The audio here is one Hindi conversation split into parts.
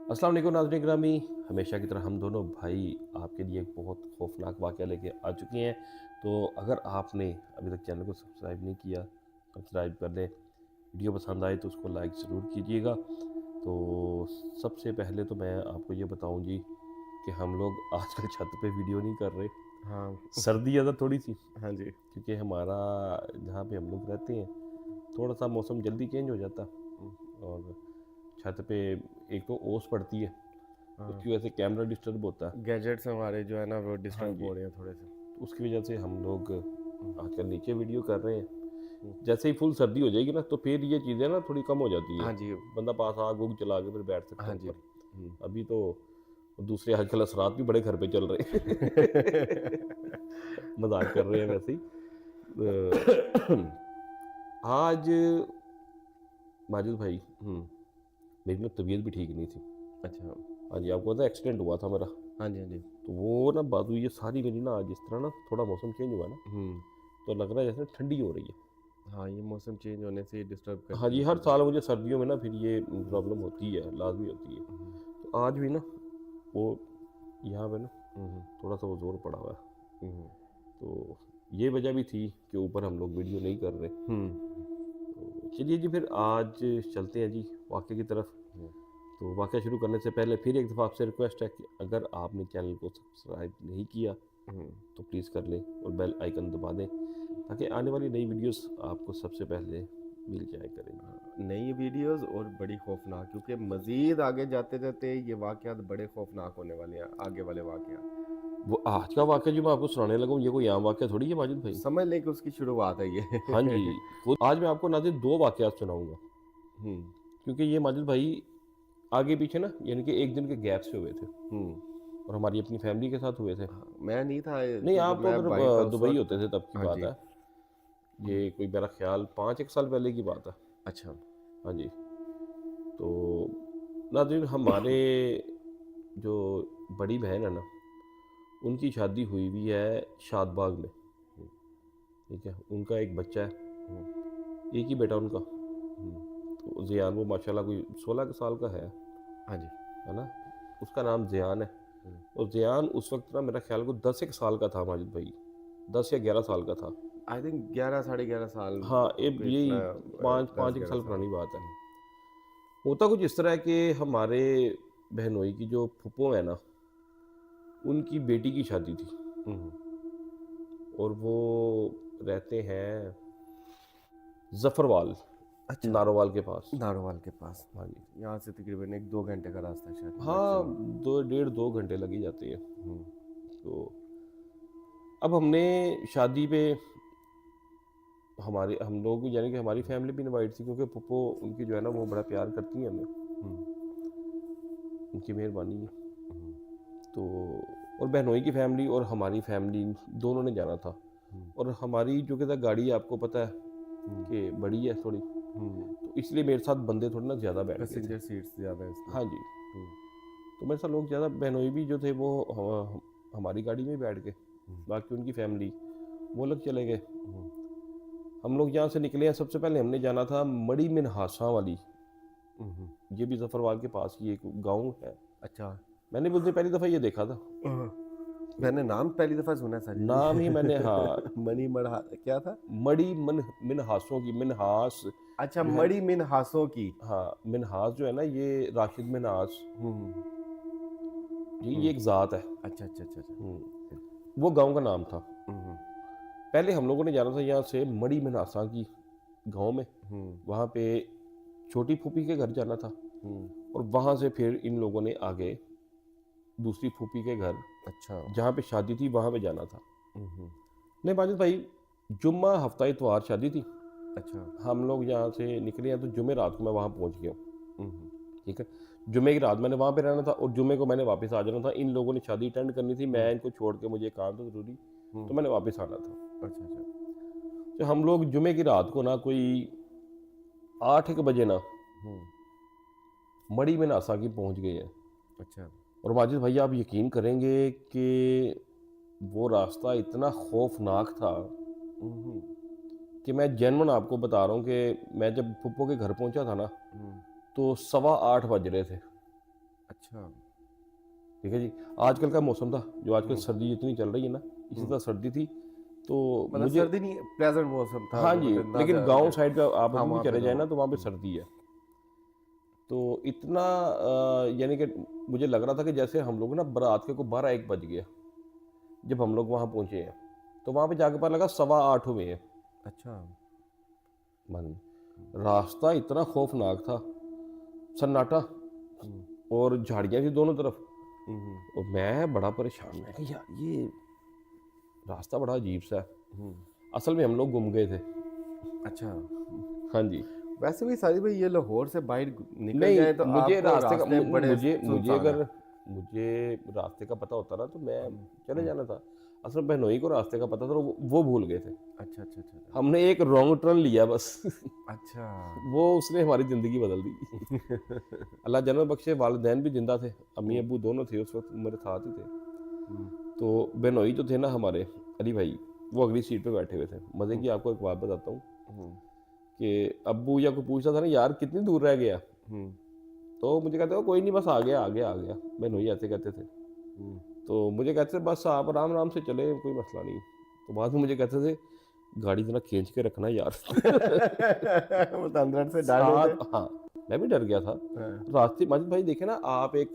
अस्सलाम वालेकुम नाज़रीन गिरामी। हमेशा की तरह हम दोनों भाई आपके लिए एक बहुत खौफनाक वाक़या लेके आ चुके हैं। तो अगर आपने अभी तक चैनल को सब्सक्राइब नहीं किया, सब्सक्राइब कर दें। वीडियो पसंद आए तो उसको लाइक ज़रूर कीजिएगा। तो सबसे पहले तो मैं आपको ये बताऊं जी कि हम लोग आजकल छत पे वीडियो नहीं कर रहे। हाँ। सर्दी ज़्यादा थोड़ी सी, हाँ जी। क्योंकि हमारा जहाँ पे हम लोग रहते हैं थोड़ा सा मौसम जल्दी चेंज हो जाता। और छत पे एक तो ओस पड़ती है, हाँ, उसकी वजह से कैमरा डिस्टर्ब होता है। गैजेट्स हमारे जो है ना वो हाँ डिस्टर्ब जी, हो रहे हैं थोड़े से। तो उसकी वजह से हम लोग हम्म, आजकल नीचे वीडियो कर रहे हैं। हम्म, जैसे ही फुल सर्दी हो जाएगी ना तो फिर ये चीज़ें ना थोड़ी कम हो जाती है। हाँ जी। बंदा पास आग उग जला के फिर बैठ सकता हाँ है जी। ऊपर। अभी तो दूसरे आजकल असरात भी बड़े घर पे चल रहे हैं। मजाक कर रहे हैं वैसे ही। आज माजिद भाई, मेरी ना तबीयत भी ठीक नहीं थी। अच्छा। हाँ जी, आपको पता है एक्सीडेंट हुआ था मेरा। हाँ जी, हाँ जी। तो वो ना बात हुई, ये सारी मेरी ना जिस तरह ना थोड़ा मौसम चेंज हुआ ना, हम्म। तो लग रहा है जैसे ठंडी हो रही है। हाँ, ये मौसम चेंज होने से डिस्टर्ब हाँ करती जी, है हर चीज़ें। साल मुझे सर्दियों में ना फिर ये प्रॉब्लम होती है, लाजमी होती है। हम्म, तो आज भी ना वो यहाँ पे ना हम्म, थोड़ा सा वो जोर पड़ा हुआ है। हम्म, तो ये वजह भी थी कि ऊपर हम लोग वीडियो नहीं कर रहे। हम्म, तो चलिए जी, फिर आज चलते हैं जी वाक़े की तरफ। हम्म, तो वाक़या शुरू करने से पहले फिर एक दफ़ा आपसे रिक्वेस्ट है कि अगर आपने चैनल को सब्सक्राइब नहीं किया हम्म। तो प्लीज़ कर लें और बेल आइकन दबा दें, ताकि आने वाली नई वीडियोस आपको सबसे पहले मिल जाया करें। नई वीडियोस और बड़ी खौफनाक, क्योंकि मजीद आगे जाते जाते ये वाकयात बड़े खौफनाक होने वाले हैं, आगे वाले वाकयात। वो आज का वाक़या जो मैं आपको सुनाने लगा हूँ, ये कोई आम वाक़या थोड़ी है माजिद भाई। समझ लें कि उसकी शुरुआत है हाँ जी, ये। खुद आज मैं आपको नाज़िर 2 वाक़यात सुनाऊँगा, हम्म, क्योंकि ये माजिद भाई आगे पीछे ना यानी कि 1 दिन के गैप से हुए थे हम्म। और हमारी अपनी फैमिली के साथ हुए थे। हाँ, मैं नहीं था, नहीं, क्योंकि आप तो मैं उधर बाइक था उस दुबई वक्त। होते थे तब की हाँ बात जी। है। ये कोई मेरा ख़्याल 5 एक साल पहले की बात है। अच्छा। हाँ जी, तो नाज़रीन हमारे जो बड़ी बहन है ना, उनकी शादी हुई हुई है शादबाग में। हम्म, ठीक है, उनका एक बच्चा है, हम्म, एक ही बेटा उनका। हम्म। तो ज़ियान वो माशाल्लाह कोई 16 साल का हाँ जी। है ना? उसका नाम ज़ियान है। हम्म। और ज़ियान उस वक़्त ना मेरा ख़्याल को 10 एक साल का था माजिद भाई, 10 या 11 साल का था। आई थिंक 11 साढ़े 11 साल। हाँ, कोई यही इतना 5 10 एक 11 साल साल। पुरानी बात है। होता कुछ इस तरह है कि हमारे बहनोई की जो फूफो है ना, उनकी बेटी की शादी थी हम्म। और वो रहते हैं ज़फ़रवाल, अच्छा। नारोवाल के पास। नारोवाल के पास। हाँ जी। यहाँ से तकरीबन 1 2 घंटे का रास्ता है शायद हाँ, मैक्सिमम। 2 डेढ़ 2 घंटे लग ही जाते हैं। हम्म, तो अब हमने शादी पे हम लोग यानी कि हमारी फैमिली भी इनवाइट थी, क्योंकि फूफो उनकी जो है ना वो बड़ा प्यार करती हैं हमें, हम्म, उनकी मेहरबानी है। हम्म, तो और बहनोई की फैमिली और हमारी फैमिली दोनों ने जाना था। हम्म, और हमारी जो कि गाड़ी आपको पता है हम्म, कि बड़ी है थोड़ी, हम्म। तो इसलिए मेरे साथ बंदे थोड़े ना ज़्यादा बैठ गए थे। पैसेंजर सीट्स ज़्यादा है इसमें। हाँ जी, हम्म, तो मेरे साथ लोग ज़्यादा, बहनोई भी जो थे वो हमारी गाड़ी में ही बैठ गए। हम्म, बाकी उनकी फैमिली वो लोग चले गए। हम्म। हम लोग यहाँ से निकले हैं, सबसे पहले हमने जाना था मड़ी मिनहासा वाली। हम्म। ये भी जफरवाल के पास ही एक गांव है। अच्छा। मैंने भी उस दिन पहली दफ़ा ये देखा था। हाँ। तो मैंने नाम पहली दफा सुना है साजिद नाम ही मैंने, हाँ, जी। मनी मढ़ा क्या था? मड़ी मिनहासों की, मिनहास अच्छा, जो है ना। मड़ी मिन हासों की। हाँ, मिनहास जो है ना, ये राशिद मिनहास हम्म, जी, ये हम्म। एक ज़ात है। अच्छा, अच्छा, अच्छा, अच्छा। वो गांव का नाम था। हम्म, पहले हम लोगों ने जाना था यहाँ से मड़ी मिनहासा की गांव में। हम्म, वहाँ पे छोटी फूफी के घर जाना था हम्म। और वहाँ से फिर इन लोगों ने आगे दूसरी फूफी के घर, अच्छा। जहाँ पे शादी थी, वहाँ पे जाना था। हम्म। नहीं माजिद भाई, जुम्मा हफ्ता इतवार शादी थी। अच्छा। हम लोग यहाँ से निकले हैं तो जुमे रात को मैं वहाँ पहुँच गया हूँ। हम्म, ठीक है, जुमे की रात मैंने वहाँ पे रहना था और जुमे को मैंने वापस आ जाना था। इन लोगों ने शादी अटेंड करनी थी, मैं हम्म, इनको छोड़ के, मुझे काम था ज़रूरी, हम्म। तो मैंने वापस आना था। अच्छा, अच्छा। तो हम लोग जुमे की रात को ना कोई 8 एक बजे ना हम्म। मड़ी में नासा की पहुँच गए हैं। अच्छा। और माजिद भैया आप यकीन करेंगे कि वो रास्ता इतना खौफनाक था हम्म, कि मैं जेन्युइन आपको बता रहा हूँ कि मैं जब फुप्पो के घर पहुँचा था ना, हम्म। तो 7:15 बज रहे थे। अच्छा। ठीक है जी। आजकल का मौसम था, जो आजकल सर्दी इतनी चल रही है ना, इसी हम्म। तरह सर्दी थी। तो मतलब मुझे, सर्दी नहीं, प्लेजेंट मौसम था, हाँ जो जी, मतलब ना लेकिन गांव ज्यादा। साइड पे आप हाँ अभी भी वहाँ पे चले जाए तो ना तो वहाँ पे सर्दी है। तो इतना यानी कि मुझे लग रहा था कि जैसे हम लोग ना बारात के को 12-1 बज गया जब हम लोग वहाँ पहुँचे हैं। तो वहाँ पे जाके पता लगा 8:15 हुए हैं। अच्छा। मन रास्ता इतना खौफनाक था, सन्नाटा, हम्म। और झाड़ियाँ थी दोनों तरफ। हम्म। और मैं बड़ा परेशान, मैं कहा यार ये रास्ता बड़ा अजीब सा है। हम्म। असल में हम लोग गुम गए थे। अच्छा। हाँ जी। वैसे भी साजिद भाई, ये लाहौर से बाहर निकल नहीं, जाए तो मुझे आपको रास्ते का रास्ते बड़े मुझे मुझे सुनसान है। अगर मुझे रास्ते का पता होता ना तो मैं हम्म। चले हम्म। जाना था। असल में बहनोई को रास्ते का पता था, तो वो भूल गए थे। अच्छा अच्छा अच्छा अच्छा। हमने एक रॉन्ग टर्न लिया बस। अच्छा। वो उसने हमारी ज़िंदगी बदल दी। अल्लाह जन्नत बख्शे, वालिदैन भी जिंदा थे, अम्मी हम्म। अबू दोनों थे उस वक्त मेरे साथ ही थे। हम्म। तो बहनोई जो थे ना हमारे, अली भाई, वो अगली सीट पे बैठे हुए थे। मज़े हम्म। की आपको एक बात बताता हूँ हम्म। कि अब्बू या कोई पूछता था ना यार कितनी दूर रह गया, हम्म। तो मुझे कहते हो कोई नहीं बस आ गया आ गया आ गया। बहनोई ऐसे कहते थे। हम्म। तो मुझे कहते थे बस आप आराम आराम से चले, कोई मसला नहीं। तो बाद में मुझे कहते थे गाड़ी जरा खींच के रखना यार। वो तो अंदर से डर रहे थे। साथ, हाँ, मैं भी डर गया था। हाँ। रास्ते माजिद भाई देखे ना आप, एक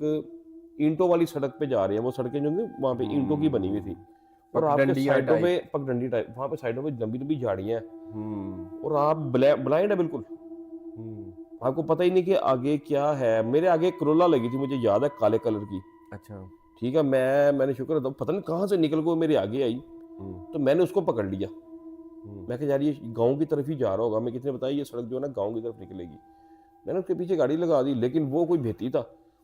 ईंटों वाली सड़क पे जा रहे हैं, वो सड़कें जो थी वहाँ पे ईंटों की बनी हुई थी, और आपके पगडंडिया साइडों पे टाइप। पगडंडी टाइप, वहाँ पे साइडों पे लंबी लंबी झाड़ियाँ हैं, हम्म। और आप ब्लाइंड है बिल्कुल। हम्म। आपको पता ही नहीं कि आगे क्या है। मेरे आगे एक करोला लगी थी, मुझे याद है, काले कलर की। अच्छा। ठीक है, मैंने शुक्र अदा, पता नहीं कहाँ से निकल के वो मेरे आगे आई। हम्म। तो मैंने उसको पकड़ लिया। हम्म। मैं कहा यार ये गांव की तरफ ही जा रहा होगा, मैं किसने बताया ये सड़क जो है ना गांव की तरफ निकलेगी। मैंने उसके पीछे गाड़ी लगा दी, लेकिन वो कोई भेती था।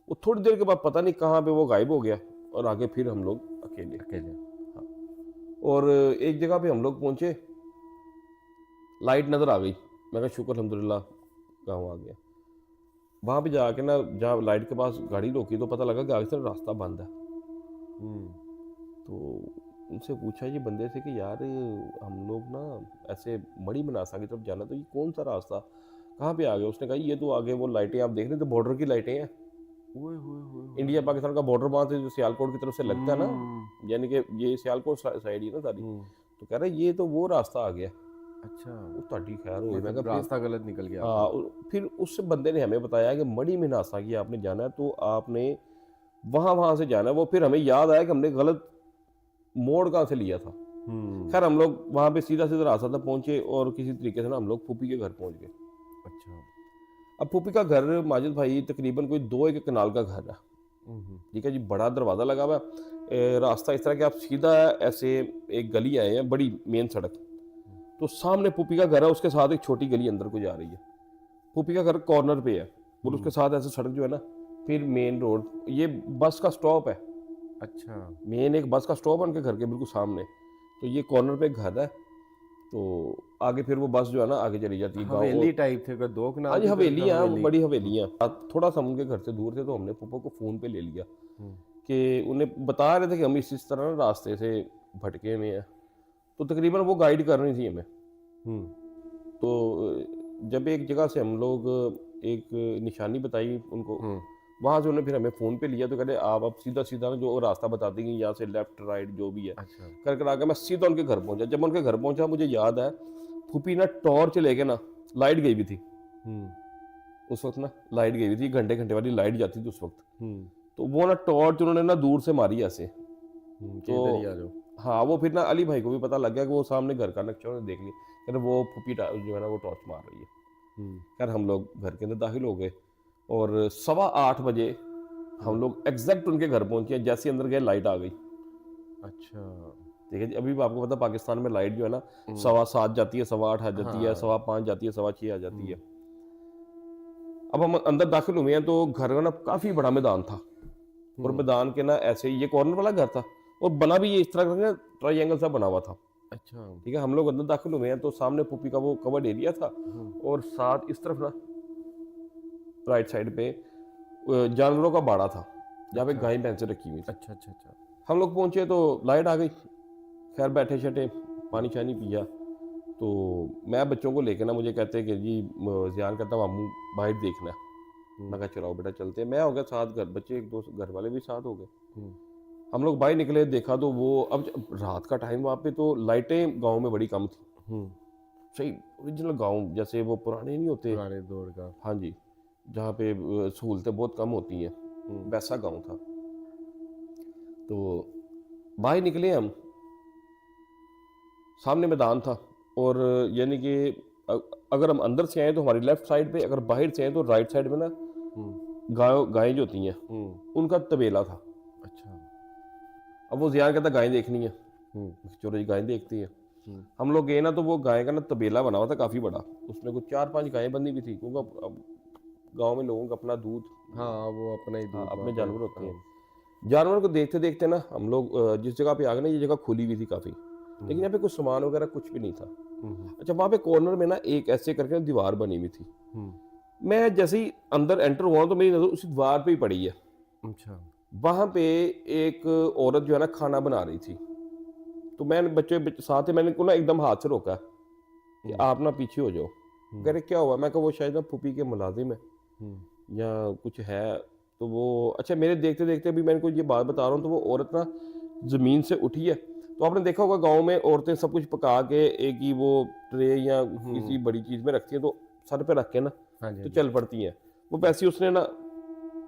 वो थोड़ी देर के बाद पता नहीं कहाँ पे वो गायब हो गया, और आगे फिर हम लोग अकेले। अकेले। हाँ। और एक जगह पे हम लोग पहुंचे, लाइट नज़र आ गई। मैं कहा शुक्र अल्हम्दुलिल्लाह गाँव आ गया। वहाँ पे जाके ना, जहाँ लाइट के पास गाड़ी रोकी तो पता लगा कि आगे से रास्ता बंद है। हम्म। तो उनसे पूछा ये बंदे से कि यार हम लोग ना ऐसे मड़ी मनासा की तरफ जाना, तो ये कौन सा रास्ता, कहाँ पे आ गए। उसने कहा ये तो आगे वो लाइटें आप देख रहे थे, बॉर्डर की लाइटें हैं। ओए होए होए होए इंडिया होए। पाकिस्तान का बॉर्डर वहाँ से जो सियालकोट की तरफ से लगता है ना, हम्म। यानी कि ये सियालकोट साइड ही ना सारी। हम्म। तो कह रहे ये तो वो रास्ता आ गया। अच्छा। वो ताड़ी खैर हुई। मैं कहा मतलब फिर, रास्ता गलत निकल गया हाँ, आपका। फिर उस बंदे ने हमें बताया कि मड़ी मनासा की आपने जाना है, तो आपने वहाँ से जाना है। वो फिर हमें याद आया कि हमने गलत मोड़ कहाँ से लिया था। हम्म। खैर हम लोग वहाँ पे सीधा सीधा रास्ता तक पहुँचे, और किसी तरीके से ना हम लोग फूफी के घर पहुँच गए। अच्छा। अब फूफी का घर माजिद भाई तकरीबन कोई 2 एक कनाल का घर है। हम्म। ठीक है जी, बड़ा दरवाज़ा लगा हुआ है। रास्ता इस तरह कि आप सीधा ऐसे एक गली आए हैं, बड़ी मेन सड़क। तो सामने फूफी का घर है, उसके साथ एक छोटी गली अंदर को जा रही है। फूफी का घर कॉर्नर पे है, और उसके साथ ऐसे सड़क जो है ना, फिर मेन रोड, ये बस का स्टॉप है। अच्छा। मेन एक बस का स्टॉप है उनके घर के बिल्कुल सामने। तो ये कॉर्नर पे एक घर है। तो आगे फिर वो बस जो है ना आगे चली जाती है गाँव। हवेली टाइप थे, अगर दो हाँ कनाल जी, थी तो एक हवेलियाँ, वो हवेली। बड़ी हवेलियाँ। थोड़ा सा हम उनके घर से दूर थे, तो हमने पापा को फ़ोन पे ले लिया हम्म। कि उन्हें बता रहे थे कि हम इस तरह ना रास्ते से भटके हुए हैं। तो तकरीबन वो गाइड कर रही थी हमें। हम्म। तो जब एक जगह से हम लोग एक निशानी बताई उनको, हम्म। वहाँ से उन्होंने फिर हमें फ़ोन पे लिया। तो कहते आप अब सीधा सीधा ना जो रास्ता बता देंगे, यहाँ से लेफ़्ट राइट जो भी है अच्छा। कर आगे। मैं सीधा उनके घर पहुँचा। जब मैं उनके घर पहुँचा, मुझे याद है फूफी ना टॉर्च लेके ना, लाइट गई हुई थी हम्म। उस वक्त ना, लाइट गई हुई थी, घंटे घंटे वाली लाइट जाती थी उस वक्त। हम्म। तो वो ना टॉर्च उन्होंने ना दूर से मारी ऐसे। कि इधर ही तो आ जाओ। हाँ, वो फिर ना अली भाई को भी पता लग गया कि वो सामने घर का नक्शा उन्होंने देख लिया, कहते वो फूफी जो है ना वो टॉर्च मार रही है। हम्म। खैर हम लोग घर के अंदर दाखिल हो गए, और 8:15 हम लोग एग्जैक्ट उनके घर पहुंचे। जैसे अंदर गए लाइट आ गई। अच्छा। ठीक है जी, अभी भी आपको पता पाकिस्तान में लाइट जो है ना हम्म। 7:15 जाती है, 8:15 आ जाती है, हाँ। 5:15 जाती है, 6:15 आ जाती हम्म। है। अब हम अंदर दाखिल हुए हैं, तो घर का ना काफ़ी बड़ा मैदान था, और हम्म। मैदान के ना ऐसे ये कॉर्नर वाला घर था, और बना भी ये इस तरह का ट्राइंगल सा बना हुआ था। अच्छा। ठीक है, हम लोग अंदर दाखिल हुए हैं, तो सामने पुप्पी का वो कवर्ड एरिया था, हम्म। और साथ इस तरफ ना राइट साइड पे जानवरों का बाड़ा था, जहाँ पे अच्छा गाय भैंसें रखी हुई थी। अच्छा अच्छा अच्छा। हम लोग पहुंचे तो लाइट आ गई। खैर बैठे शटे, पानी शानी पिया। तो मैं बच्चों को लेके ना, मुझे कहते हैं कि जी जियान कहता मामू बाहर देखना है। मैं कहा चलाओ बेटा चलते हैं। मैं हो गया साथ, घर बच्चे एक दो घर वाले भी साथ हो गए। हम्म, हम लोग बाहर निकले, देखा तो वो अब रात का टाइम, वहाँ पे तो लाइटें गांव में बड़ी कम थी। हम्म, सही ओरिजिनल गांव जैसे वो पुराने नहीं होते। पुराने दौर का। हाँ जी, जहाँ पे सहूलतें बहुत कम होती हैं, वैसा गांव था। तो बाहर निकले हम, सामने मैदान था, और यानी कि अगर हम अंदर से आए तो हमारी लेफ्ट साइड पे, अगर बाहर से आए तो राइट साइड में ना हम्म, गायें जो होती हैं उनका तबेला था। अच्छा। अब वो जियान कहता गायें देखनी है, हम्म, चलो जी गायें देखती हैं। हम्म, हम लोग गए ना, तो वो गाय का ना तबेला बना हुआ था काफ़ी बड़ा, उसमें कुछ 4-5 गायें बंधी भी थी, क्योंकि अब गाँव में लोगों का अपना दूध, हाँ वो अपना ही हाँ, दूध अपने वहाँ पे। जानवर होते हैं। हाँ। जानवर को देखते देखते ना हम लोग जिस जगह पे आ गए ना, ये जगह खुली हुई थी काफ़ी, लेकिन यहाँ पे कुछ सामान वगैरह कुछ भी नहीं था। अच्छा, वहाँ पे कॉर्नर में ना एक ऐसे करके दीवार बनी हुई थी। मैं जैसे ही अंदर एंटर हुआ तो मेरी नज़र उसी दीवार पे ही पड़ी है। अच्छा। वहाँ पे एक औरत जो है ना खाना बना रही थी, तो मैंने बच्चे साथ ही मैंने उनको ना एकदम हाथ से रोका कि आप ना पीछे हो जाओ। कह रहे क्या हुआ? मैं कहा वो शायद ना फूफी के मुलाजिम है या कुछ है। तो वो अच्छा, मेरे देखते देखते भी मैं इनको ये बात बता रहा हूँ, तो वो औरत ना ज़मीन से उठी है। तो आपने देखा होगा गांव में औरतें सब कुछ पका के एक ही वो ट्रे या किसी बड़ी चीज़ में रखती हैं, तो सर पे रख के ना हाँ जी, तो हाँ जी। चल पड़ती हैं। वो वैसे ही उसने ना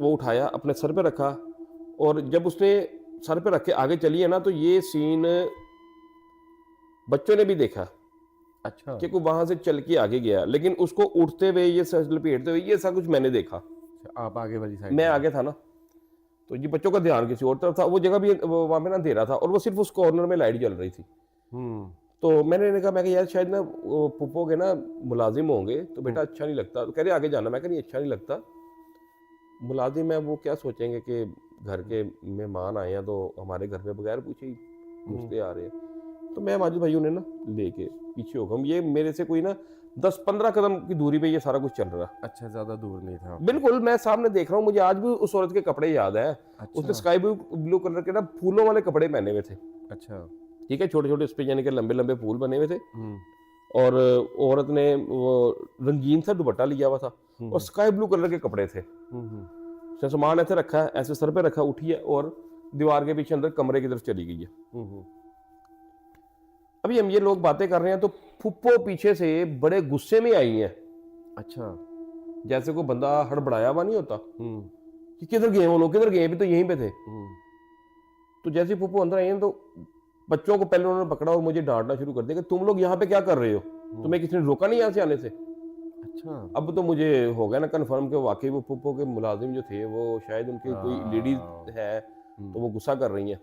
वो उठाया, अपने सर पे रखा, और जब उसने सर पे रख के आगे चली है ना, तो ये सीन बच्चों ने भी देखा अच्छा। कि वो वहां से चल के आगे गया, लेकिन उसको उठते हुए, ये सर लपेटते हुए, ये सब कुछ मैंने देखा। अच्छा, आप आगे वाली साइड मैं में। आगे था ना, तो ये बच्चों का ध्यान किसी और तरफ था। वो जगह भी वहां पे ना अंधेरा था, और वो सिर्फ उस कॉर्नर में लाइट जल रही थी। हम्म, तो मैंने कहा, मैं यार शायद ना वो पुप्पो के ना मुलाजिम होंगे, तो बेटा अच्छा नहीं लगता। तो कह रहे आगे जाना। मैं कह नहीं, अच्छा नहीं लगता, मुलाजिम है वो क्या सोचेंगे कि घर के मेहमान आए हैं तो हमारे घर में बगैर पूछे ही घुसते आ रहे हैं। तो मैं माजिद भाई उन्हें ना लेके पीछे हो गया। ये मेरे से कोई ना 10-15 कदम की दूरी पे ये सारा कुछ चल रहा। अच्छा, ज्यादा दूर नहीं था। बिल्कुल मैं सामने देख रहा हूँ, मुझे आज भी उस औरत के कपड़े याद है। उसने अच्छा। स्काई ब्लू कलर के ना फूलों वाले कपड़े पहने हुए थे। अच्छा। ठीक है, छोटे छोटे उस पे यानी कि लंबे लंबे फूल बने हुए थे, हम्म, और औरत ने वो रंगीन सा दुपट्टा लिया हुआ था, और स्काई ब्लू कलर के कपड़े थे। उसने सामान ऐसे रखा है, ऐसे सर पे रखा, उठी है और दीवार के पीछे अंदर कमरे की तरफ चली गई है। अभी हम ये लोग बातें कर रहे हैं, तो फुप्पो पीछे से बड़े गुस्से में आई हैं, अच्छा। जैसे कोई बंदा हड़बड़ाया हुआ नहीं होता कि किधर गए वो लोग, किधर गए, अभी तो यहीं पे थे। तो जैसे ही फुप्पो अंदर आई हैं, तो बच्चों को पहले उन्होंने पकड़ा और मुझे डांटना शुरू कर दिया कि तुम लोग यहाँ पे क्या कर रहे हो, तुम्हें किसी ने रोका नहीं यहाँ से आने से। अच्छा। अब तो मुझे हो गया ना कन्फर्म कि वाकई वो फुप्पो के मुलाजिम जो थे वो शायद उनकी कोई लेडीज है, तो वो गुस्सा कर रही हैं।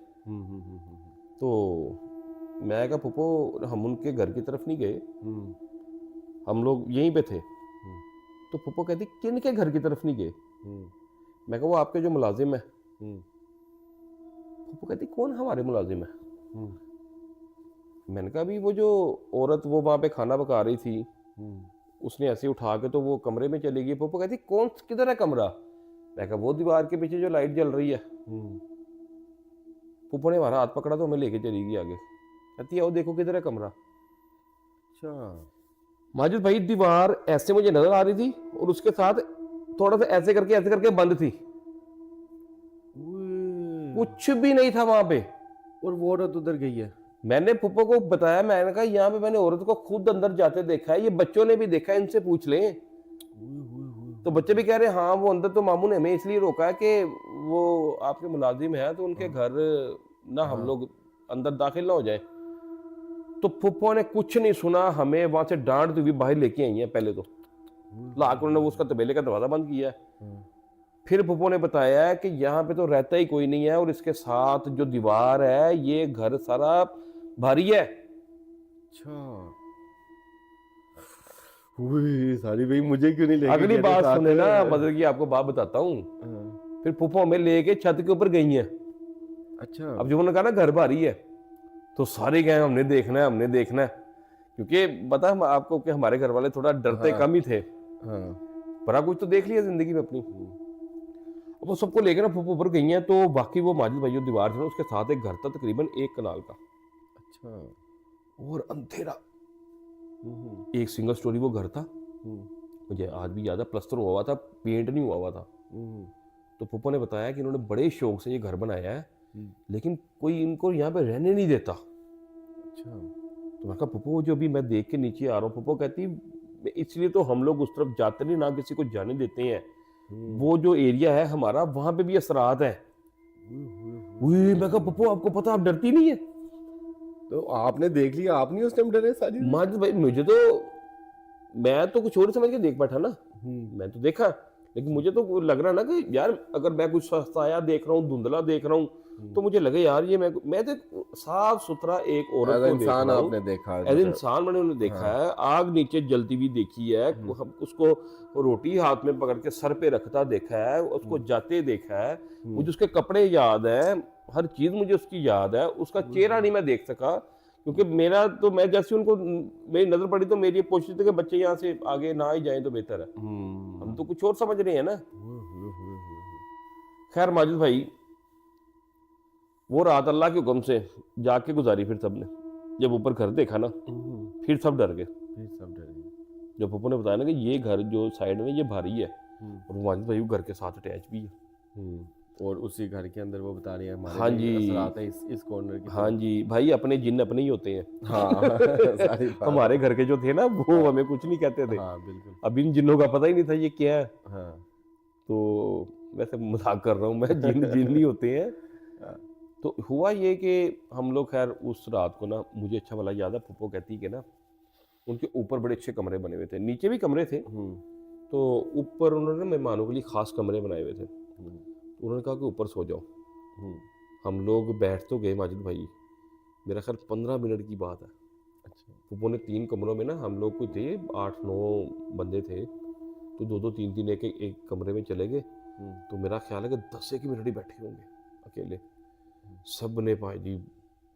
तो मैं कहा फुप्पो हम उनके घर की तरफ नहीं गए, हम लोग यहीं पे थे। तो फुप्पो कहती किन के घर की तरफ नहीं गए? मैं कहा वो आपके जो मुलाजिम है। फुप्पो कहती कौन हमारे मुलाजिम है? मैंने कहा अभी वो जो औरत वो वहां पे खाना पका रही थी, उसने ऐसे उठा के तो वो कमरे में चली गई। फुप्पो कहती कौन, किधर है कमरा? मैं कहा वो दीवार के पीछे जो लाइट जल रही है। फुप्पो ने हमारा हाथ पकड़ा तो हमें लेके चली गई आगे, कहती है वो देखो किधर है कमरा। अच्छा। माजिद भाई दीवार ऐसे मुझे नजर आ रही थी, और उसके साथ थोड़ा सा ऐसे करके बंद थी, कुछ भी नहीं था वहां पे। और वो औरत उधर गई है? मैंने फुप्पो को बताया, मैंने कहा यहाँ पे मैंने औरत को खुद अंदर जाते देखा है, ये बच्चों ने भी देखा है, इनसे पूछ लें। तो बच्चे भी कह रहे हैं हाँ वो अंदर तो मामू ने हमें इसलिए रोका है कि वो आपके मुलाजिम है, तो उनके घर ना हम लोग अंदर दाखिल ना हो जाए। तो फुप्पो ने कुछ नहीं सुना, हमें वहां से डांटती हुई बाहर लेके आई है। पहले तो लाख उन्होंने उसका तबेले का दरवाजा बंद किया है। फिर फुप्पो ने बताया है कि यहाँ पे तो रहता ही कोई नहीं है, और इसके साथ जो दीवार है ये घर सारा भारी है। अच्छा। सारी भाई मुझे क्यों नहीं लेके अगली गए बात साथ सुने में? ना, मतलब की आपको बात बताता हूँ। फिर फुप्पो हमें लेके छत के ऊपर गई है। अच्छा। अब जो उन्होंने कहा ना घर भारी है, तो सारे गए हमने देखना है, हमने देखना है, क्योंकि पता है आपको कि हमारे घर वाले थोड़ा डरते कम ही थे। बड़ा कुछ तो देख लिया जिंदगी में अपनी। अब वो सबको लेकर ना फुप्पो ऊपर गई हैं, तो बाकी वो माजिद भाई दीवार थी ना, उसके साथ एक घर था तकरीबन 1 कनाल का। अच्छा। और अंधेरा, एक सिंगल स्टोरी वो घर था, मुझे आज भी याद है, प्लस्तर हुआ हुआ था, पेंट नहीं हुआ हुआ था। तो पप्पू ने बताया कि इन्होंने बड़े शौक से ये घर बनाया है, लेकिन कोई इनको यहाँ पे रहने नहीं देता। अच्छा। तो मैं कहा पप्पू जो भी मैं देख के नीचे आ रहा हूँ, पप्पू कहती इसलिए तो हम लोग उस तरफ जाते नहीं, ना किसी को जाने देते हैं। वो जो एरिया है हमारा, वहां पे भी असरात है। मैं कहा पप्पू आपको पता, आप डरती नहीं है? तो आपने देख लिया, आप नहीं उस टाइम डरे साजिद? माजिद भाई मुझे तो, मैं तो कुछ और समझ के देख बैठा ना, मैं तो देखा, लेकिन मुझे तो लग रहा ना कि यार अगर मैं कुछ सस्ताया देख रहा हूँ, धुंधला देख रहा हूँ, तो मुझे लगे यार ये मैं तो साफ सुथरा एक औरत एज को देख इंसान रहा हूँ। आपने देखा, एज इंसान मैंने उन्हें देखा है, आग नीचे जलती हुई देखी है, उसको रोटी हाथ में पकड़ के सर पे रखता देखा है, उसको जाते देखा है, मुझे उसके कपड़े याद है, हर चीज मुझे उसकी याद है। उसका चेहरा नहीं मैं देख सका, क्योंकि मेरा तो, मैं जैसे उनको मेरी नजर पड़ी तो मेरी कोशिश थी कि बच्चे यहाँ से आगे ना ही जाएं तो बेहतर है। हम तो कुछ और समझ रहे हैं ना। खैर माजिद भाई, वो रात अल्लाह के हुक्म से जाके गुजारी फिर सबने। जब ऊपर घर देखा ना, फिर सब डर गए। फिर सब डर गए। जब पप्पू ने बताया ना कि ये घर जो साइड में ये भारी है, और माजिद भाई वो घर के साथ अटैच भी है। और उसी घर के अंदर वो बता रही है हमारे हाँ भी जी, असरात है इस कॉर्नर की हाँ जी भाई, अपने जिन अपने ही होते हैं। हाँ सारी बात। हमारे घर के जो थे ना वो हमें कुछ नहीं कहते थे। हाँ बिल्कुल। अब इन जिन्नों का पता ही नहीं था ये क्या है। हाँ। तो वैसे मजाक कर रहा हूँ मैं, जिन नहीं होते हैं। तो हुआ ये कि हम लोग खैर उस रात को ना, मुझे अच्छा वाला याद है, पप्पू कहती कि ना उनके ऊपर बड़े अच्छे कमरे बने हुए थे, नीचे भी कमरे थे। तो ऊपर उन्होंने मेहमानों के लिए खास कमरे बनाए हुए थे। तो उन्होंने कहा कि ऊपर सो जाओ। हम लोग बैठ तो गए माजिद भाई, मेरा ख्याल 15 मिनट की बात है। अच्छा। पप्पू ने 3 कमरों में ना, हम लोग कोई थे 8-9 बंदे थे, तो 2-2 3-3 एक कमरे में चले गए। तो मेरा ख्याल है कि 10 मिनट ही बैठे होंगे अकेले। सब ने भाई जी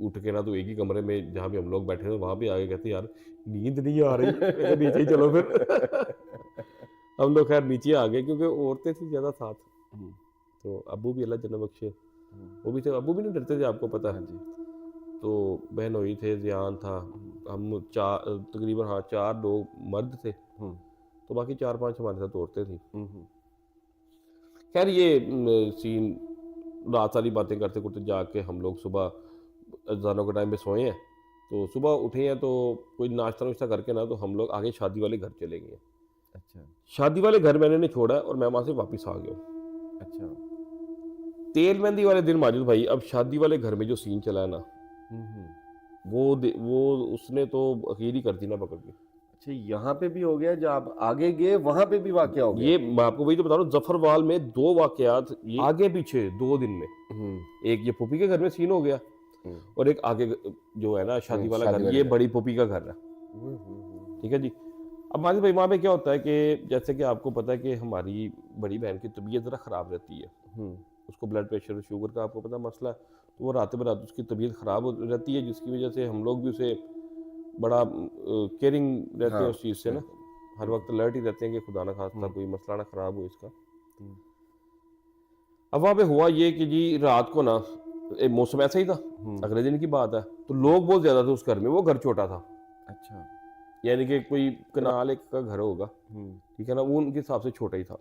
उठ के ना, तो एक ही कमरे में जहाँ भी हम लोग बैठे थे वहाँ पे आगे कहते यार नींद नहीं आ रही, नीचे ही चलो फिर। हम लोग खैर नीचे आ गए, क्योंकि औरतें थी ज़्यादा साथ। तो अब्बू भी अल्लाह जन्नत बख्शे, वो भी थे, अब्बू भी नहीं डरते थे, आपको पता है। तो बहन हुई थे, ज़ियान था, हम तकरीबन 4 लोग मर्द थे, तो बाकी 4-5 हमारे साथ औरतें थी। खैर ये सीन, रात सारी बातें करते करते जाके हम लोग सुबह अज़ानों के टाइम पे सोए हैं। तो सुबह उठे हैं तो कोई नाश्ता नुश्ता करके ना, तो हम लोग आगे शादी वाले घर चले गए। अच्छा। शादी वाले घर मैंने नहीं छोड़ा और मैं वहाँ से वापस आ गया। अच्छा। तेल मेहंदी वाले दिन माजिद भाई, अब शादी वाले घर में जो सीन चला है ना, वो उसने तो अखीर ही कर दी ना पकड़ के। अच्छा, यहाँ पे भी हो गया, जब आप आगे गए वहां पे भी वाकया हो गया? ये मैं आपको वही तो बता रहा हूँ, जफरवाल में 2 वाकयात, ये आगे पीछे 2 दिन में। एक ये पुपी के घर में सीन हो गया, और एक आगे जो है ना शादी वाला घर, ये बड़ी पुपी का घर है। ठीक है जी। अब माजिद भाई वहाँ पे क्या होता है कि जैसे कि आपको पता है कि हमारी बड़ी बहन की तबीयत ज़रा ख़राब रहती है, उसको ब्लड प्रेशर शुगर का आपको पता मसला है। तो वो रात बरात उसकी तबीयत ख़राब रहती है, जिसकी वजह से हम लोग भी उसे बड़ा केयरिंग रहते हैं उस चीज़ से ना, हर वक्त अलर्ट ही रहते हैं कि खुदा ना खास्ता कोई मसला ना ख़राब हो इसका। अब वहाँ पे हुआ ये कि जी रात को ना, मौसम ऐसा ही था, अगले दिन की बात है, तो लोग बहुत ज़्यादा थे उस घर में, वो घर छोटा था। अच्छा। यानी कि कोई कनाल एक का घर होगा, ठीक है ना, वो उनके हिसाब से छोटा ही था।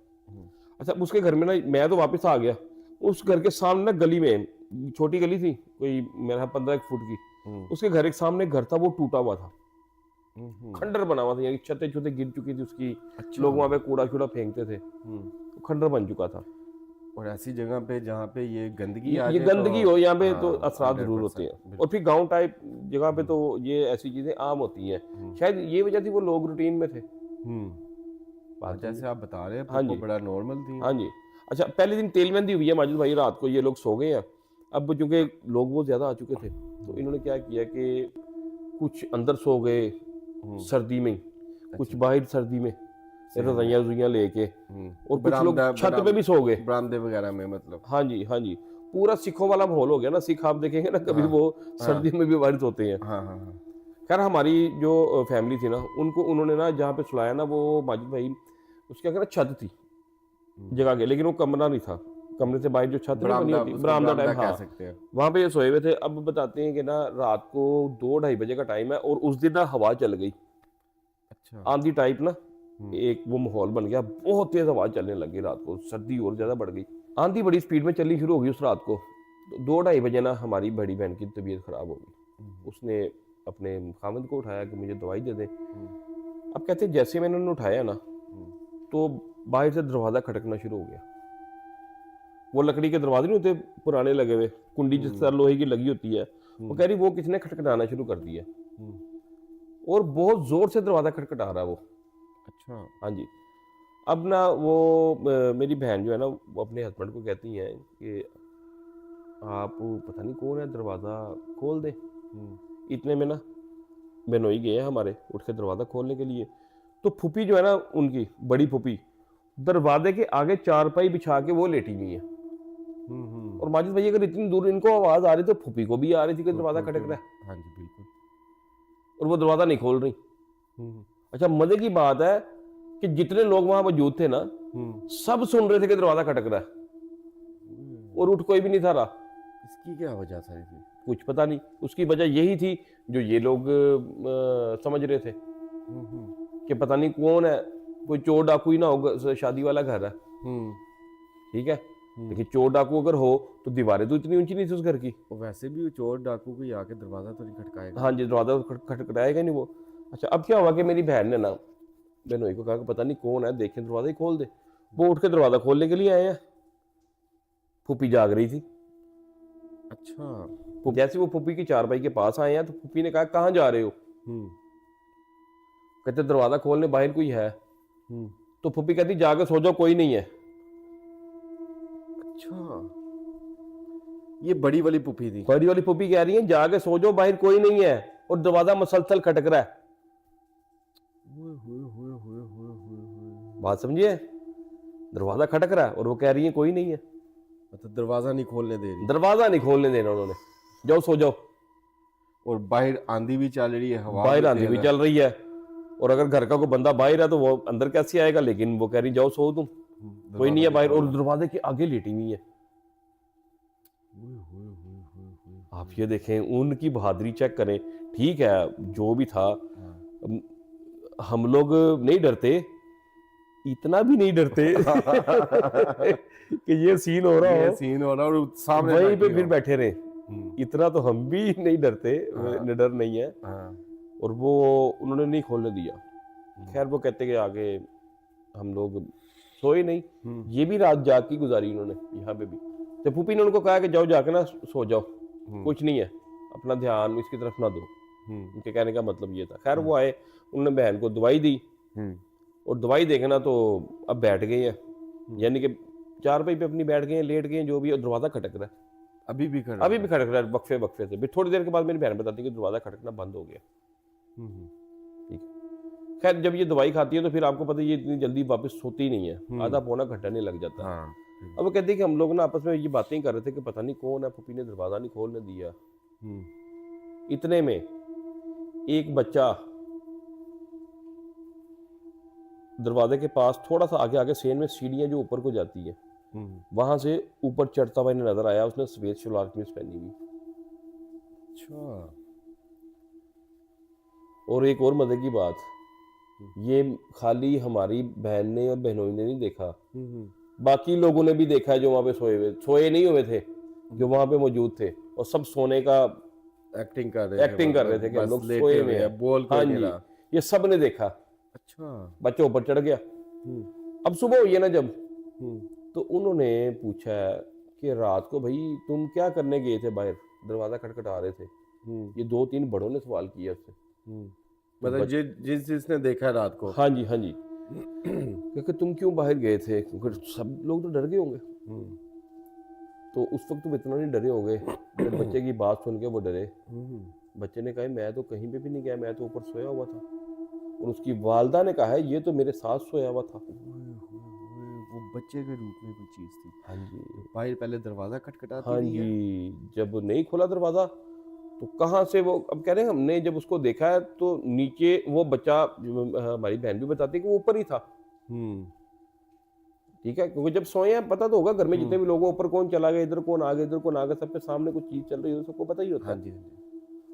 अच्छा, उसके घर में ना मैं तो वापस आ गया, उस घर के सामने ना गली में, छोटी गली थी कोई मेरा 15 फुट की, उसके घर एक सामने घर था, वो टूटा हुआ था, खंडर बना हुआ था, यानी छतें छतें गिर चुकी थी उसकी। अच्छा। लोग वहाँ पे कूड़ा कूड़ा फेंकते थे, खंडर बन चुका था। और ऐसी जगह पे जहाँ पे ये गंदगी आ ये जाए, गंदगी हो यहाँ पे तो हाँ, असरात जरूर होते हैं। और फिर गांव टाइप जगह पे तो ये ऐसी चीजें आम होती हैं, शायद ये वजह थी वो लोग रूटीन में थे। जैसे आप बता रहे हैं, हाँ जी, बड़ा नॉर्मल थी। हाँ जी। अच्छा, पहले दिन तेल मेहंदी हुई है माजिद भाई, रात को ये लोग सो गए हैं। अब चूंकि लोग बहुत ज्यादा आ चुके थे, तो इन्होंने क्या किया कि कुछ अंदर सो गए सर्दी में, कुछ बाहर सर्दी में रजाइयाँ रुइयाँ लेके, और कुछ लोग छत पे भी सो गए, बरामदे वगैरह में, मतलब। हाँ जी, हाँ जी, पूरा सिखों वाला माहौल हो गया ना। सिख आप देखेंगे ना कभी, वो सर्दी में भी बारिश होते हैं। खैर हमारी जो फैमिली थी ना, उनको उन्होंने ना जहाँ पे सुलाया ना, वो माजिद भाई उसके आगे ना छत थी जगह के, लेकिन वो कमरा नहीं था, कमरे से बाहर जो छत बनी होती, बरामदा टाइप, हाँ, वहाँ पे ये सोए हुए थे। अब बताते हैं कि ना रात को 2-2:30 बजे का टाइम है, और उस दिन ना हवा चल गई, आंधी टाइप ना, एक वो माहौल बन गया, बहुत तेज आवाज चलने लगी रात को, सर्दी और ज्यादा बढ़ गई, आंधी बड़ी स्पीड में चलनी शुरू हो गई उस रात को। तो 2-2:30 बजे ना हमारी बड़ी बहन की तबीयत खराब हो गई। उसने अपने खामद को उठाया कि मुझे दवाई दे दे। अब कहते हैं जैसे मैंने उन्हें उठाया ना, तो बाहर से दरवाजा खटकना शुरू हो गया। वो लकड़ी के दरवाजे नहीं होते पुराने लगे हुए, कुंडी जिस तरह लोहे की लगी होती है, वो कह रही वो किसने खटखटाना शुरू कर दिया, और बहुत जोर से दरवाजा खटखटा रहा है वो। अच्छा। हाँ जी। अब ना वो मेरी बहन जो है ना, वो अपने हस्बैंड को कहती हैं कि आप पता नहीं कौन है, दरवाज़ा खोल दे। इतने में ना बेनोई गए हैं हमारे, उठ के दरवाज़ा खोलने के लिए। तो फूफी जो है ना उनकी बड़ी फूफी, दरवाजे के आगे चारपाई बिछा के वो लेटी हुई है। और माजिद भाई अगर इतनी दूर इनको आवाज़ आ रही तो फूफी को भी आ रही थी कि दरवाज़ा खटक रहा है। हाँ जी बिल्कुल। और वो दरवाज़ा नहीं खोल रही। अच्छा, मजे की बात है कि जितने लोग वहां मौजूद थे ना, सब सुन रहे थे कि दरवाजा खटक रहा है, और उठ कोई भी नहीं था रहा। इसकी क्या वजह था इसकी? कुछ पता नहीं। उसकी वजह यही थी जो ये लोग समझ रहे थे कि पता नहीं कौन है, कोई चोर डाकू ही ना हो, शादी वाला घर है, ठीक है। लेकिन चोर डाकू अगर हो तो दीवारें तो इतनी ऊंची नहीं थी उस घर की। और वैसे भी वो चोर डाकू को आके दरवाजा तो नहीं खटकाएगा। हाँ जी, दरवाजा खटखटाएगा नहीं वो। अच्छा, अब क्या हुआ कि मेरी बहन ने ना बहनोई को कहा कि पता नहीं कौन है, देखें दरवाजा ही खोल दे। वो उठ के दरवाजा खोलने के लिए आए हैं। फूफी जाग रही थी। अच्छा। जैसे वो फूफी की चारपाई के पास आए हैं तो फूफी ने कहा कहाँ जा रहे हो? कहते दरवाजा खोलने, बाहर कोई है। तो फूफी कहती जाके सो जाओ, कोई नहीं है। अच्छा, ये बड़ी वाली फूफी थी। बड़ी वाली फूफी कह रही है जाके सो जाओ, बाहर कोई नहीं है, और दरवाजा मसलसल खटक रहा है। बात समझिए, दरवाजा खटक रहा है और वो कह रही है कोई नहीं है। मतलब दरवाजा नहीं खोलने दे रही। दरवाजा नहीं खोलने देना उन्होंने, जाओ सो जाओ। और बाहर आंधी भी चल रही है, हवा बाहर आंधी भी चल रही है, और अगर घर का कोई बंदा बाहर है तो वो अंदर कैसे आएगा? लेकिन वो कह रही जाओ सो तुम, कोई नहीं है बाहर, और दरवाजे के आगे लेटी हुई है। आप ये देखें, उनकी बहादुरी चेक करें। ठीक है, जो भी था, हम लोग नहीं डरते, इतना भी नहीं डरते कि ये सीन हो रहा हो, और सामने वहीं पे फिर बैठे रहे। इतना तो हम भी नहीं डरते, निडर नहीं है। और वो उन्होंने नहीं खोलने दिया। खैर, वो कहते कि आगे हम लोग सोए नहीं। ये भी रात जाग की गुजारी उन्होंने यहाँ पे भी। तो फूफी ने उनको कहा कि जाओ जाके ना सो जाओ, कुछ नहीं है, अपना ध्यान इसकी तरफ ना दो। उनके कहने का मतलब ये था। खैर, वो आए, उन्होंने बहन को दवाई दी, और दवाई देखना तो अब बैठ गए हैं, यानी कि चारपाई पे अपनी बैठ गए हैं, लेट गए हैं, जो भी, और दरवाजा खटक रहा है। अभी भी खटक रहा है, वक्फे वक्फे से। फिर थोड़ी देर के बाद मेरी बहन बताती है कि दरवाजा खटकना बंद हो गया। ठीक है। खैर, जब ये दवाई खाती है तो फिर आपको पता है ये इतनी जल्दी वापस सोती नहीं है, आधा पौना घंटा नहीं लग जाता। अब वो कहती है कि हम लोग ना आपस में ये बातें ही कर रहे थे कि पता नहीं कौन है, फूफी ने दरवाजा नहीं खोलने दिया। इतने में एक बच्चा दरवाजे के पास थोड़ा सा आगे आगे सेन में सीढ़ियां जो ऊपर को जाती है, वहां से ऊपर चढ़ता हुआ नजर आया। उसने सफेद शलवार कमीज पहनी हुई। अच्छा। और एक और मजे की बात, ये खाली हमारी बहन ने और बहनोई ने नहीं देखा, बाकी लोगों ने भी देखा है जो वहां पे सोए नहीं हुए थे, जो वहां पे मौजूद थे, और सब सोने का एक्टिंग कर रहे थे कि हम लोग सोए हुए हैं, बोल हाँ जी, ये सब ने देखा। अच्छा। बच्चा ऊपर चढ़ गया। अब सुबह हुई है ना जब, तो उन्होंने पूछा कि रात को भाई तुम क्या करने गए थे बाहर, दरवाजा खटखटा रहे थे? ये 2-3 बड़ों ने सवाल किया उससे। मतलब जिसने देखा रात को। हाँ जी, हाँ जी। क्योंकि तुम क्यों बाहर गए थे? क्योंकि सब लोग तो डर गए होंगे। तो उस वक्त तुम इतना नहीं डरे होंगे। जब बच्चे की बात सुन के वो डरे। बच्चे ने कहा मैं तो कहीं पे भी नहीं गया, मैं तो ऊपर सोया हुआ था। और उसकी वालदा ने कहा है ये तो मेरे साथ सोया हुआ था। वो बच्चे के रूप में कोई चीज थी। हाँ जी। बाहर पहले दरवाजा खटखटाती हाँ रही है। जी, जब नहीं खोला दरवाजा तो कहाँ से वो, अब कह रहे हैं हमने जब उसको देखा है तो नीचे वो बच्चा, हमारी बहन भी बताती है कि वो ऊपर ही था। ठीक है, क्योंकि जब सोए हैं पता तो होगा घर में जितने भी लोग ऊपर कौन चला गया, इधर कौन आ गया, इधर कौन आ गया, सबके सामने कुछ चीज चल रही है, सबको पता ही होता है। हाँ जी।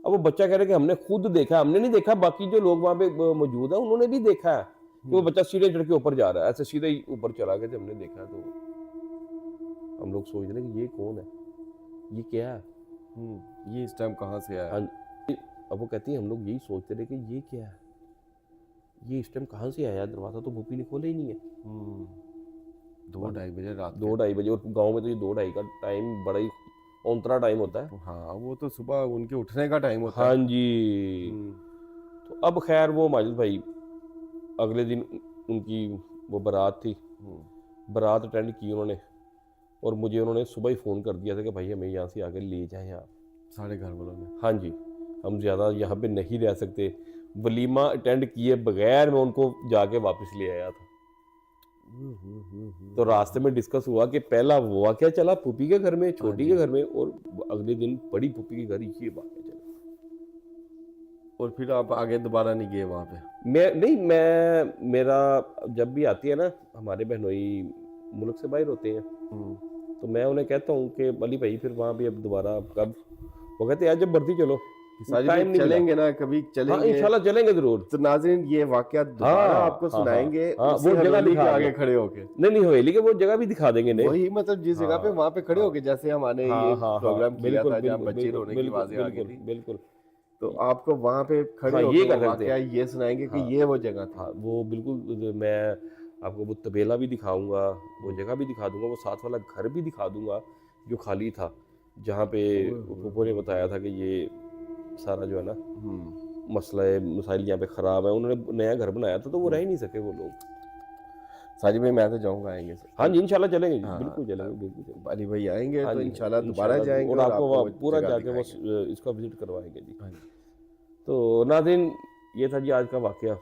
अब वो बच्चा कह रहा है कि हमने खुद देखा, हमने नहीं देखा, बाकी जो लोग वहां पे मौजूद है उन्होंने भी देखा है कि वो बच्चा सीढ़ी चढ़ के ऊपर जा रहा है, ऐसे सीधे ही ऊपर चला गया। जब हमने देखा तो हम लोग सोच रहे हैं कि ये कौन है, ये क्या है। ये इस टाइम कहाँ से आया? हाँ, अब वो कहती है हम लोग यही सोचते रहे कि ये क्या है, ये इस टाइम कहाँ से आया, दरवाज़ा तो भूपी ने खोला ही नहीं है। 2-2:30 बजे रात के। 2-2:30 बजे, और गांव में तो ये 2-2:30 का टाइम बड़ा ही औंतरा टाइम होता है। हाँ, वो तो सुबह उनके उठने का टाइम होता हाँ है। जी। हम्म, तो अब खैर वो माजिद भाई अगले दिन उनकी वो बारात थी, बारात अटेंड की उन्होंने, और मुझे उन्होंने सुबह ही फ़ोन कर दिया था कि भाई हमें यहाँ से आगे ले जाएं आप। सारे घर वालों ने। हाँ जी, हम ज़्यादा यहाँ पे नहीं रह सकते। वलीमा अटेंड किए बगैर मैं उनको जाके वापस ले आया था। तो रास्ते में डिस्कस हुआ कि पहला वाक़या चला पुप्पी के घर में, छोटी के घर में, और अगले दिन बड़ी पुप्पी के घर ये वाक़या चला। और फिर आप आगे दोबारा नहीं गए वहाँ पे? मैं मेरा जब भी आती है ना, हमारे बहनोई मुल्क से बाहर होते हैं, तो मैं उन्हें कहता हूँ कि अली भाई फिर वहाँ भी अब दोबारा कब, वो कहते हैं जब मर्जी चलो, टाइम नहीं चलेंगे ना, कभी हाँ चलेंगे। इंशाल्लाह चलेंगे जरूर। तो नाज़रीन ये वाकया दोबारा आपको सुनाएंगे, हाँ, उसी वो जगह हवेली के दिखा आगे देंगे। खड़े होके। नहीं हवेली के वो जगह भी दिखा देंगे। नहीं वही मतलब जिस जगह पे वहाँ पे खड़े होके, जैसे हमने ये प्रोग्राम किया था जहाँ बच्चे रोने की आवाजें आ गई थी, बिल्कुल। तो आपको वहाँ पे खड़े होके ये कर वो सकते वाकया हैं। ये सुनाएंगे कि ये वो जगह थी। हाँ वो बिल्कुल, मैं आपको वो तबेला भी दिखाऊंगा, वो जगह भी दिखा दूंगा, वो साथ वाला घर भी दिखा दूंगा जो खाली था, जहाँ पे फूफो ने बताया था कि ये सारा जो है ना मसला है, मसाइल यहाँ पे ख़राब है। उन्होंने नया घर बनाया था तो वो रह ही नहीं सके वो लोग। साजिद भाई मैं तो जाऊंगा, आएंगे सर। हाँ जी इंशाल्लाह चलेंगे जी, हाँ, बिल्कुल चलेंगे। अली भाई आएंगे हाँ तो जी, इंशाल्लाह दोबारा जाएंगे और आपको वो पूरा जगह जाके वो दिखाएंगे। इसका विजिट करवाएंगे जी। हाँ जी। तो नाज़रीन ये था जी आज का वाकया।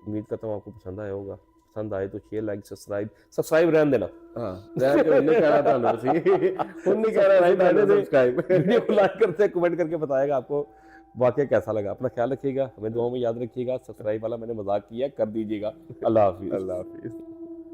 उम्मीद करता हूँ आपको पसंद आया होगा। पसंद आए तो शेयर, लाइक, सब्सक्राइब रहने देना। हाँ, रहने दो, नहीं कह रहा था ना सी। खुद नहीं कह रहा था ना सब्सक्राइब। वीडियो को लाइक करते, कमेंट करके बताएगा आपको वाकया कैसा लगा। अपना ख्याल रखिएगा, हमें दुआओं में याद रखिएगा। सब्सक्राइब वाला मैंने मजाक किया, कर दीजिएगा। अल्लाह हाफिज़। अल्लाह हाफिज़।